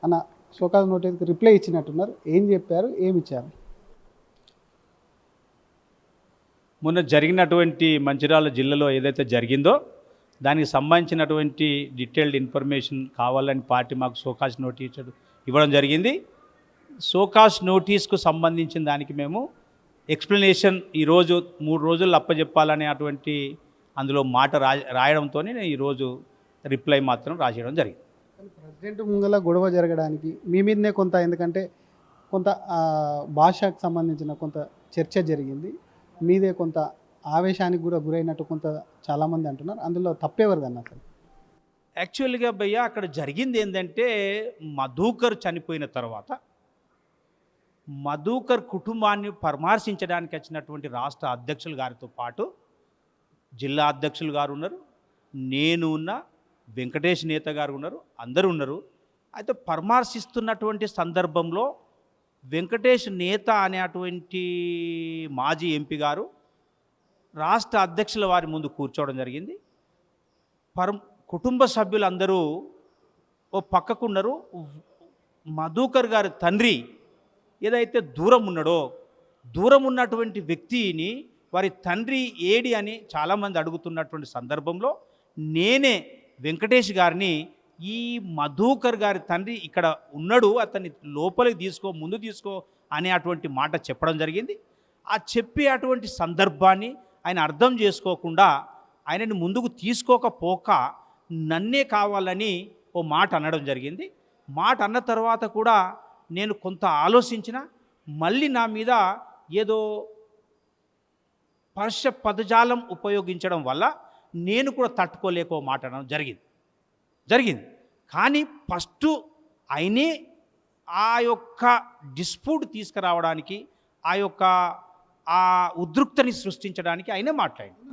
అన్న show cause నోటీస్కి reply ఇచ్చినట్టున్నారు. ఏం చెప్పారు, ఏమి ఇచ్చారు? మొన్న జరిగినటువంటి మంచిర్యాల జిల్లాలో ఏదైతే జరిగిందో దానికి సంబంధించినటువంటి డీటెయిల్డ్ ఇన్ఫర్మేషన్ కావాలని పార్టీ మాకు షోకాజ్ నోటీస్ ఇవ్వడం జరిగింది. షోకాజ్ నోటీస్కు సంబంధించిన దానికి మేము ఎక్స్ప్లెనేషన్ ఈరోజు 3 రోజుల్లో అప్పచెప్పాలనే అటువంటి అందులో మాట రాయడంతో నేను ఈరోజు రిప్లై మాత్రం రాసేయడం జరిగింది. ప్రెసిడెంట్ ముంగల గొడవ జరగడానికి మీ మీదనే కొంత, ఎందుకంటే కొంత భాషకు సంబంధించిన కొంత చర్చ జరిగింది, మీదే కొంత ఆవేశానికి కూడా గురైనట్టు కొంత చాలామంది అంటున్నారు. అందులో తప్పేవరదన్న అసలు? యాక్చువల్గా భయ్య అక్కడ జరిగింది ఏంటంటే, మధుకర్ చనిపోయిన తర్వాత మధుకర్ కుటుంబాన్ని పరామర్శించడానికి వచ్చినటువంటి రాష్ట్ర అధ్యక్షులు గారితో పాటు జిల్లా అధ్యక్షులు గారు ఉన్నారు, నేను ఉన్న, వెంకటేష్ నేత గారు ఉన్నారు, అందరూ ఉన్నారు. అయితే పరామర్శిస్తున్నటువంటి సందర్భంలో వెంకటేష్ నేత అనేటువంటి మాజీ ఎంపీ గారు రాష్ట్ర అధ్యక్షుల వారి ముందు కూర్చోవడం జరిగింది. కుటుంబ సభ్యులందరూ ఓ పక్కకున్నారు. మధుకర్ గారి తండ్రి ఏదైతే దూరం ఉన్నాడో, దూరం ఉన్నటువంటి వ్యక్తిని వారి తండ్రి ఏడి అని చాలామంది అడుగుతున్నటువంటి సందర్భంలో నేనే వెంకటేష్ గారిని, ఈ మధుకర్ గారి తండ్రి ఇక్కడ ఉన్నాడు, అతన్ని లోపలికి తీసుకో, ముందు తీసుకో అనే అటువంటి మాట చెప్పడం జరిగింది. ఆ చెప్పే అటువంటి సందర్భాన్ని ఆయన అర్థం చేసుకోకుండా ఆయనని ముందుకు తీసుకోకపోక నన్నే కావాలని ఓ మాట అనడం జరిగింది. మాట అన్న తర్వాత కూడా నేను కొంత ఆలోచించిన, మళ్ళీ నా మీద ఏదో పరుష పదజాలం ఉపయోగించడం వల్ల నేను కూడా తట్టుకోలేక మాట అనడం జరిగింది. కానీ ఫస్ట్ ఆయనే ఆ యొక్క డిస్ప్యూట్ తీసుకురావడానికి, ఆ యొక్క ఉద్రిక్తని సృష్టించడానికి ఆయనే మాట్లాడింది.